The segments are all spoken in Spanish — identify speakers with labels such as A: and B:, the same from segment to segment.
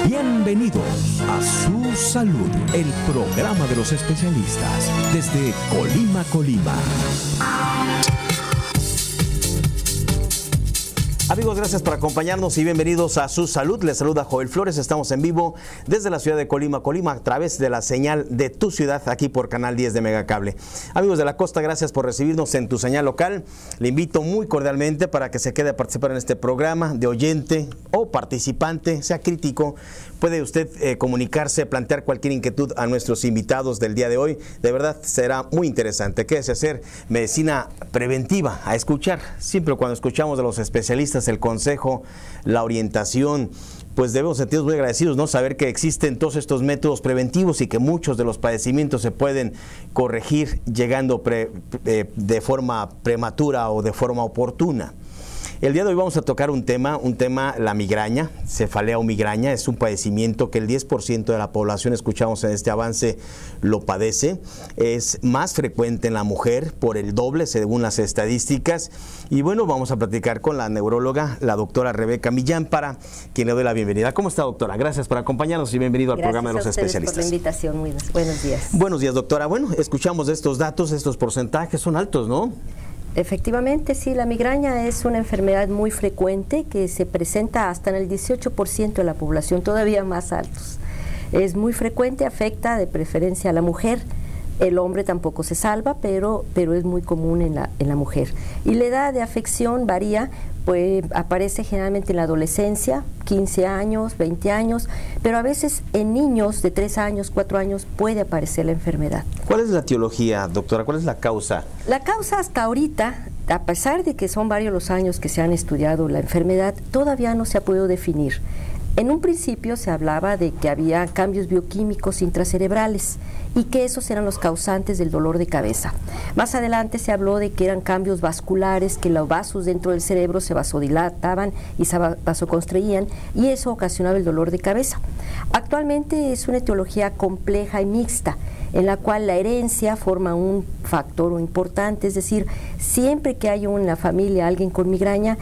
A: Bienvenidos a Su Salud, el programa de los especialistas desde Colima, Colima.
B: Amigos, gracias por acompañarnos y bienvenidos a Su Salud. Les saluda Joel Flores. Estamos en vivo desde la ciudad de Colima, Colima, a través de la señal de tu ciudad, aquí por Canal 10 de Megacable. Amigos de la costa, gracias por recibirnos en tu señal local. Le invito muy cordialmente para que se quede a participar en este programa de oyente o participante, sea crítico. Puede usted comunicarse, plantear cualquier inquietud a nuestros invitados del día de hoy. De verdad, será muy interesante. ¿Qué es hacer medicina preventiva? A escuchar. Siempre cuando escuchamos de los especialistas el consejo, la orientación, pues debemos sentirnos muy agradecidos, ¿no? Saber que existen todos estos métodos preventivos y que muchos de los padecimientos se pueden corregir llegando de forma prematura o de forma oportuna. El día de hoy vamos a tocar un tema, la migraña, cefalea o migraña. Es un padecimiento que el 10% de la población, escuchamos en este avance, lo padece. Es más frecuente en la mujer, por el doble según las estadísticas. Y bueno, vamos a platicar con la neuróloga, la doctora Rebeca Millán, para quien le doy la bienvenida. ¿Cómo está, doctora? Gracias por acompañarnos y bienvenido al programa de los especialistas.
C: Gracias a ustedes por la invitación. Buenos días.
B: Buenos días, doctora. Bueno, escuchamos de estos datos, estos porcentajes son altos, ¿no?
C: Efectivamente, sí, la migraña es una enfermedad muy frecuente que se presenta hasta en el 18% de la población, todavía más altos. Es muy frecuente, afecta de preferencia a la mujer. El hombre tampoco se salva, pero es muy común en la mujer. Y la edad de afección varía, pues aparece generalmente en la adolescencia, 15 años, 20 años, pero a veces en niños de 3 años, 4 años puede aparecer la enfermedad.
B: ¿Cuál es la etiología, doctora? ¿Cuál es la causa?
C: La causa hasta ahorita, a pesar de que son varios los años que se han estudiado la enfermedad, todavía no se ha podido definir. En un principio se hablaba de que había cambios bioquímicos intracerebrales y que esos eran los causantes del dolor de cabeza. Más adelante se habló de que eran cambios vasculares, que los vasos dentro del cerebro se vasodilataban y se vasoconstraían y eso ocasionaba el dolor de cabeza. Actualmente es una etiología compleja y mixta, en la cual la herencia forma un factor importante, es decir, siempre que hay en la familia alguien con migraña,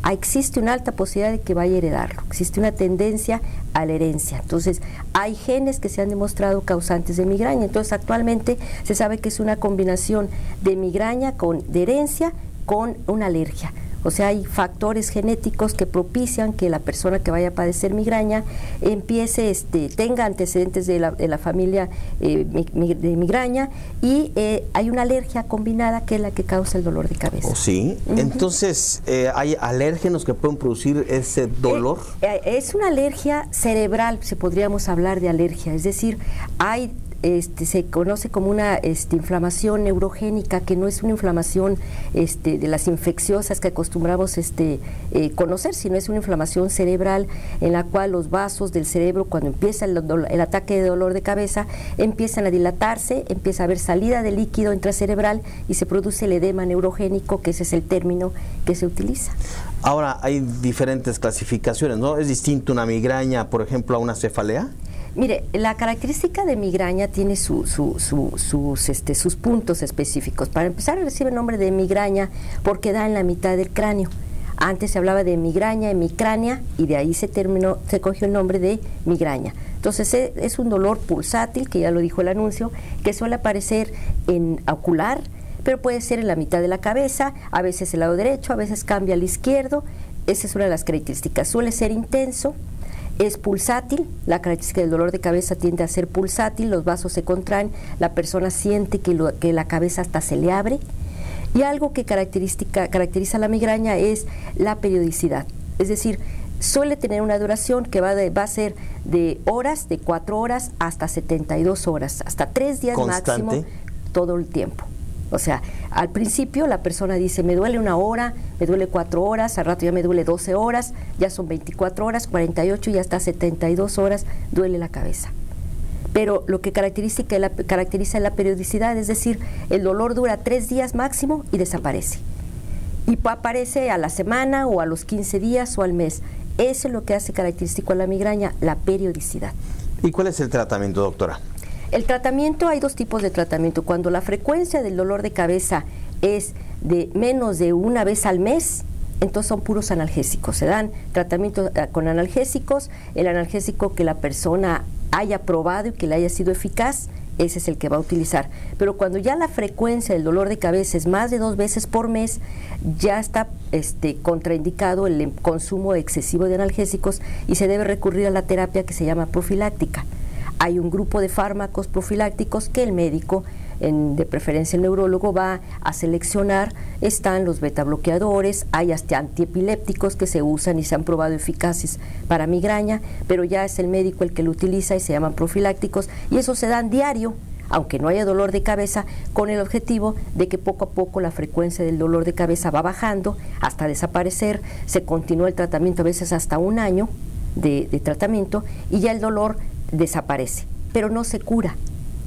C: existe una alta posibilidad de que vaya a heredarlo, existe una tendencia a la herencia. Entonces, hay genes que se han demostrado causantes de migraña, entonces actualmente se sabe que es una combinación de migraña de herencia con una alergia. O sea, hay factores genéticos que propician que la persona que vaya a padecer migraña tenga antecedentes de la familia de migraña y hay una alergia combinada que es la que causa el dolor de cabeza.
B: ¿Oh, sí? Entonces, ¿hay alérgenos que pueden producir ese dolor?
C: Es una alergia cerebral, si podríamos hablar de alergia, es decir, se conoce como una inflamación neurogénica, que no es una inflamación de las infecciosas que acostumbramos conocer, sino es una inflamación cerebral en la cual los vasos del cerebro, cuando empieza el ataque de dolor de cabeza, empiezan a dilatarse, empieza a haber salida de líquido intracerebral y se produce el edema neurogénico, que ese es el término que se utiliza.
B: Ahora, hay diferentes clasificaciones, ¿no? ¿Es distinto una migraña, por ejemplo, a una cefalea?
C: Mire, la característica de migraña tiene sus puntos específicos. Para empezar, recibe el nombre de migraña porque da en la mitad del cráneo. Antes se hablaba de migraña, hemicránea, y de ahí se cogió el nombre de migraña. Entonces es un dolor pulsátil, que ya lo dijo el anuncio, que suele aparecer en ocular, pero puede ser en la mitad de la cabeza, a veces el lado derecho, a veces cambia al izquierdo. Esa es una de las características. Suele ser intenso. Es pulsátil, la característica del dolor de cabeza tiende a ser pulsátil, los vasos se contraen, la persona siente que la cabeza hasta se le abre. Y algo que caracteriza la migraña es la periodicidad, es decir, suele tener una duración que va a ser de horas, de 4 horas hasta 72 horas, hasta 3 días
B: ¿constante?
C: Máximo, todo el tiempo. O sea, al principio la persona dice, me duele 1 hora, me duele 4 horas, al rato ya me duele 12 horas, ya son 24 horas, 48 y hasta 72 horas duele la cabeza. Pero lo que caracteriza es la periodicidad, es decir, el dolor dura 3 días máximo y desaparece. Y aparece a la semana o a los 15 días o al mes. Eso es lo que hace característico a la migraña, la periodicidad.
B: ¿Y cuál es el tratamiento, doctora?
C: El tratamiento, hay 2 tipos de tratamiento. Cuando la frecuencia del dolor de cabeza es de menos de 1 vez al mes, entonces son puros analgésicos. Se dan tratamientos con analgésicos, el analgésico que la persona haya probado y que le haya sido eficaz, ese es el que va a utilizar. Pero cuando ya la frecuencia del dolor de cabeza es más de 2 veces por mes, ya está contraindicado el consumo excesivo de analgésicos y se debe recurrir a la terapia que se llama profiláctica. Hay un grupo de fármacos profilácticos que el médico, de preferencia el neurólogo, va a seleccionar. Están los betabloqueadores, hay hasta antiepilépticos que se usan y se han probado eficaces para migraña, pero ya es el médico el que lo utiliza y se llaman profilácticos, y eso se dan diario, aunque no haya dolor de cabeza, con el objetivo de que poco a poco la frecuencia del dolor de cabeza va bajando hasta desaparecer. Se continúa el tratamiento a veces hasta 1 año de tratamiento y ya el dolor desaparece, pero no se cura.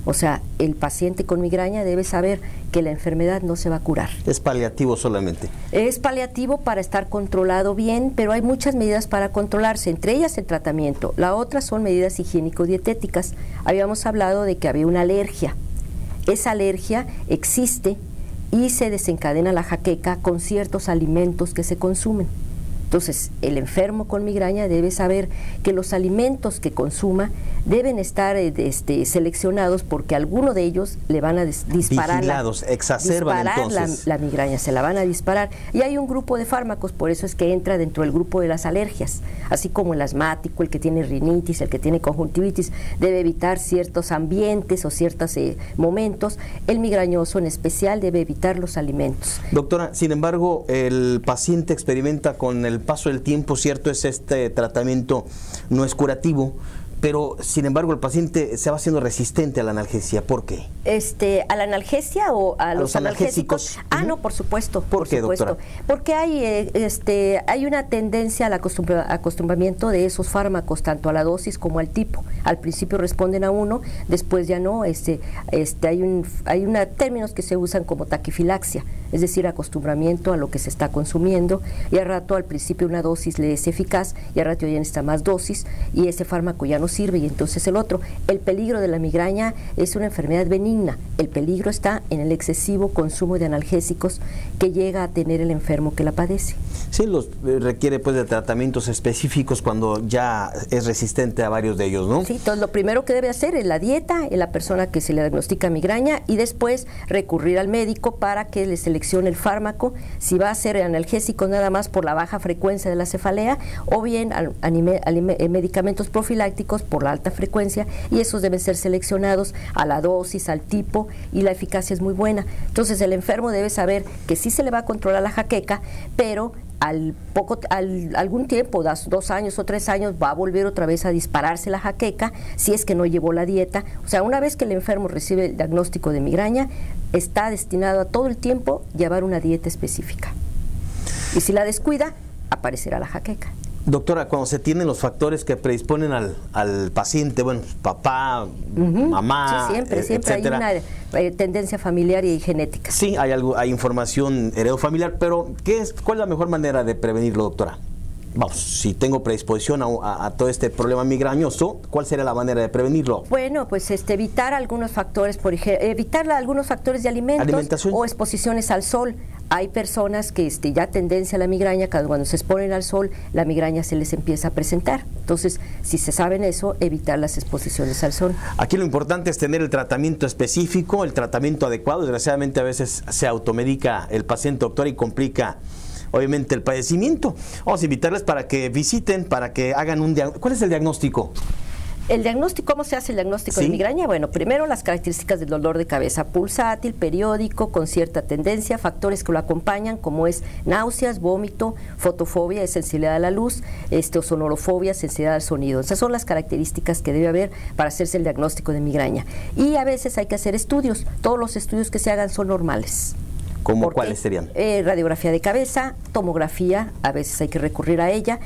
C: O sea, el paciente con migraña debe saber que la enfermedad no se va a curar.
B: Es paliativo solamente.
C: Es paliativo para estar controlado bien, pero hay muchas medidas para controlarse, entre ellas el tratamiento. La otra son medidas higiénico-dietéticas. Habíamos hablado de que había una alergia. Esa alergia existe y se desencadena la jaqueca con ciertos alimentos que se consumen. Entonces, el enfermo con migraña debe saber que los alimentos que consuma deben estar seleccionados, porque alguno de ellos le van a disparar, la migraña, se la van a disparar. Y hay un grupo de fármacos, por eso es que entra dentro del grupo de las alergias, así como el asmático, el que tiene rinitis, el que tiene conjuntivitis, debe evitar ciertos ambientes o ciertos momentos. El migrañoso en especial debe evitar los alimentos.
B: Doctora, sin embargo, el paciente experimenta con el paso del tiempo, cierto, este tratamiento no es curativo, pero sin embargo el paciente se va haciendo resistente a la analgesia. ¿Por qué?
C: ¿A la analgesia o a los analgésicos? No, por supuesto.
B: ¿Por qué, doctora?
C: Porque hay una tendencia al acostumbramiento de esos fármacos, tanto a la dosis como al tipo. Al principio responden a uno, después ya no. Hay términos que se usan como taquifilaxia, es decir, acostumbramiento a lo que se está consumiendo, y al rato, al principio una dosis le es eficaz, y al rato ya necesita más dosis, y ese fármaco ya no sirve, y entonces el otro. El peligro de la migraña es una enfermedad benigna. El peligro está en el excesivo consumo de analgésicos que llega a tener el enfermo que la padece.
B: Sí, requiere pues de tratamientos específicos cuando ya es resistente a varios de ellos, ¿no?
C: Sí, entonces lo primero que debe hacer es la dieta en la persona que se le diagnostica migraña, y después recurrir al médico para que le seleccione el fármaco, si va a ser analgésico nada más por la baja frecuencia de la cefalea, o bien medicamentos profilácticos por la alta frecuencia, y esos deben ser seleccionados a la dosis, al tipo, y la eficacia es muy buena. Entonces el enfermo debe saber que sí se le va a controlar la jaqueca, pero algún tiempo, 2 años o 3 años, va a volver otra vez a dispararse la jaqueca si es que no llevó la dieta. O sea, una vez que el enfermo recibe el diagnóstico de migraña, está destinado a todo el tiempo llevar una dieta específica. Y si la descuida, aparecerá la jaqueca.
B: Doctora, cuando se tienen los factores que predisponen al paciente, bueno, papá, mamá,
C: sí, siempre hay una tendencia familiar y genética.
B: Sí, hay información heredofamiliar, pero ¿cuál es la mejor manera de prevenirlo, doctora? Vamos, si tengo predisposición a todo este problema migrañoso, ¿cuál sería la manera de prevenirlo?
C: Bueno, pues evitar algunos factores, por ejemplo, evitar algunos factores de alimentos o exposiciones al sol. Hay personas que ya tendencia a la migraña, cuando se exponen al sol, la migraña se les empieza a presentar. Entonces, si se saben eso, evitar las exposiciones al sol.
B: Aquí lo importante es tener el tratamiento específico, el tratamiento adecuado. Desgraciadamente a veces se automedica el paciente, doctor, y complica obviamente el padecimiento. Vamos a invitarles para que visiten, para que hagan un diagnóstico. ¿Cuál es el diagnóstico?
C: El diagnóstico, ¿cómo se hace el diagnóstico de migraña? Bueno, primero las características del dolor de cabeza: pulsátil, periódico, con cierta tendencia, factores que lo acompañan, como es náuseas, vómito, fotofobia, sensibilidad a la luz, sonorofobia, sensibilidad al sonido. Esas son las características que debe haber para hacerse el diagnóstico de migraña. Y a veces hay que hacer estudios. Todos los estudios que se hagan son normales.
B: ¿Cómo cuáles serían?
C: Radiografía de cabeza, tomografía, a veces hay que recurrir a ella.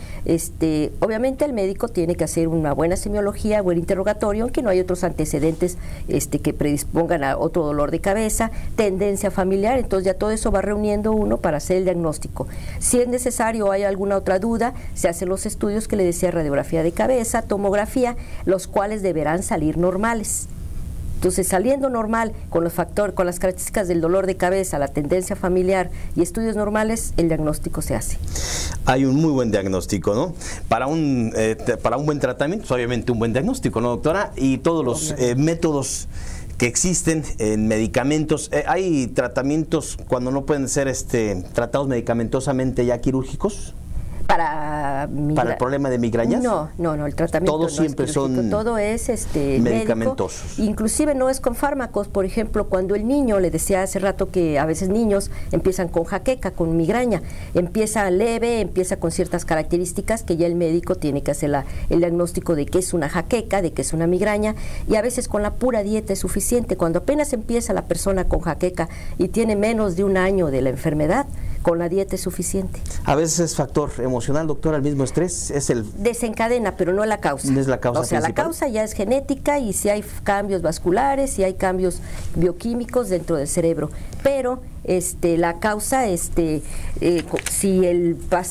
C: Obviamente el médico tiene que hacer una buena semiología, buen interrogatorio, aunque no hay otros antecedentes que predispongan a otro dolor de cabeza, tendencia familiar. Entonces ya todo eso va reuniendo uno para hacer el diagnóstico. Si es necesario o hay alguna otra duda, se hacen los estudios que le decía: radiografía de cabeza, tomografía, los cuales deberán salir normales. Entonces, saliendo normal con los factores, con las características del dolor de cabeza, la tendencia familiar y estudios normales, el diagnóstico se hace.
B: Hay un muy buen diagnóstico, ¿no? Para un buen tratamiento, pues obviamente un buen diagnóstico, ¿no, doctora? Y todos los métodos que existen en medicamentos. ¿Hay tratamientos cuando no pueden ser tratados medicamentosamente ya quirúrgicos? ¿Para el problema de migrañas?
C: No, el tratamiento
B: todos siempre son
C: todo es
B: medicamentosos.
C: Médico, inclusive no es con fármacos. Por ejemplo, cuando el niño, le decía hace rato que a veces niños empiezan con jaqueca, con migraña, empieza leve, empieza con ciertas características que ya el médico tiene que hacer el diagnóstico de que es una jaqueca, de que es una migraña, y a veces con la pura dieta es suficiente. Cuando apenas empieza la persona con jaqueca y tiene menos de un año de la enfermedad, con la dieta es suficiente.
B: A veces es factor emocional, doctora, el mismo estrés es el...
C: Desencadena, pero no es la causa.
B: No es la causa principal.
C: La causa ya es genética y si hay cambios vasculares, si hay cambios bioquímicos dentro del cerebro. Pero la causa, si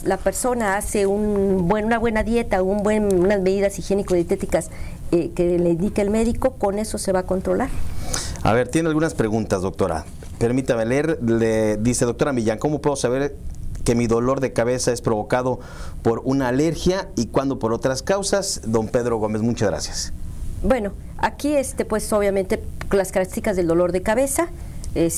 C: la persona hace una buena dieta, unas medidas higiénico-dietéticas que le indique el médico, con eso se va a controlar.
B: A ver, tiene algunas preguntas, doctora. Permítame leer. Le dice, doctora Millán, ¿cómo puedo saber que mi dolor de cabeza es provocado por una alergia y cuándo por otras causas? Don Pedro Gómez, muchas gracias.
C: Bueno, aquí pues obviamente las características del dolor de cabeza,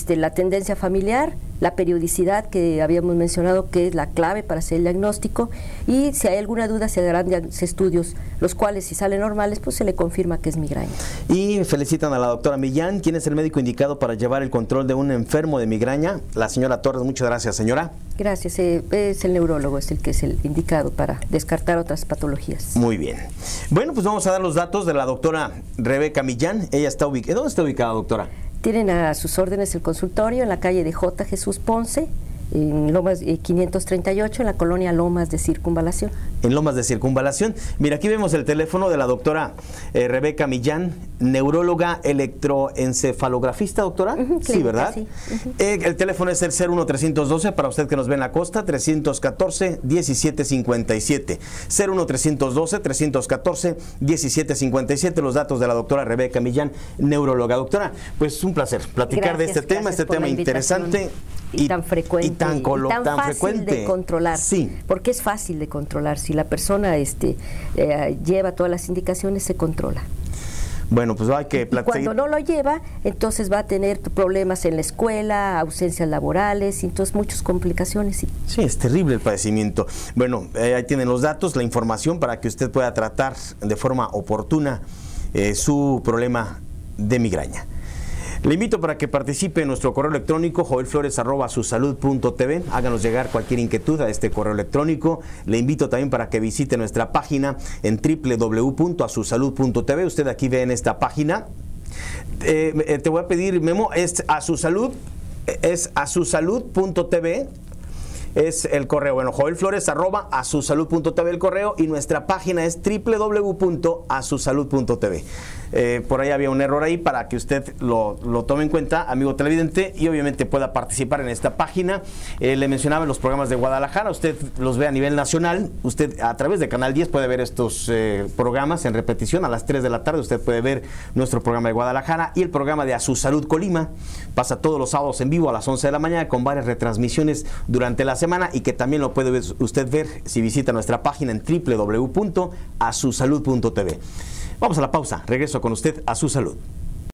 C: la tendencia familiar, la periodicidad que habíamos mencionado que es la clave para hacer el diagnóstico, y si hay alguna duda se darán estudios, los cuales si salen normales pues se le confirma que es migraña. Y
B: felicitan a la doctora Millán. ¿Quién es el médico indicado para llevar el control de un enfermo de migraña? La señora Torres. Muchas gracias, señora.
C: Gracias, es el neurólogo, es el que es el indicado para descartar otras patologías.
B: Muy bien. Bueno, pues vamos a dar los datos de la doctora Rebeca Millán. Ella está ubicada. ¿Dónde está ubicada, doctora?
C: Tienen a sus órdenes el consultorio en la calle de J. Jesús Ponce, en Lomas 538, en la colonia Lomas de Circunvalación.
B: En Lomas de Circunvalación. Mira, aquí vemos el teléfono de la doctora Rebeca Millán, neuróloga electroencefalografista, doctora. Sí, ¿verdad? Sí. El teléfono es el 01312 para usted que nos ve en la costa, 314-1757. 01312-314-1757, los datos de la doctora Rebeca Millán, neuróloga. Doctora, pues un placer platicar de este tema interesante.
C: Y tan frecuente,
B: y tan
C: fácil
B: frecuente
C: de controlar.
B: Sí.
C: Porque es fácil de controlar. Si la persona lleva todas las indicaciones, se controla.
B: Bueno, pues hay que platicar.
C: Cuando no lo lleva, entonces va a tener problemas en la escuela, ausencias laborales, entonces muchas complicaciones.
B: Sí, es terrible el padecimiento. Bueno, ahí tienen los datos, la información para que usted pueda tratar de forma oportuna su problema de migraña. Le invito para que participe en nuestro correo electrónico joelflores@susalud.tv. Háganos llegar cualquier inquietud a este correo electrónico. Le invito también para que visite nuestra página en www.asusalud.tv. Usted aquí ve en esta página. Te voy a pedir, Memo, es asusalud.tv. Es el correo, bueno, joelflores@asusalud.tv el correo, y nuestra página es www.asusalud.tv. Por ahí había un error ahí para que usted lo tome en cuenta, amigo televidente, y obviamente pueda participar en esta página. Le mencionaba los programas de Guadalajara, usted los ve a nivel nacional, usted a través de Canal 10 puede ver estos programas en repetición a las 3 de la tarde, usted puede ver nuestro programa de Guadalajara, y el programa de A Su Salud Colima pasa todos los sábados en vivo a las 11 de la mañana con varias retransmisiones durante la semana, y que también lo puede usted ver si visita nuestra página en www.asusalud.tv. Vamos a la pausa, regreso con usted a Su Salud.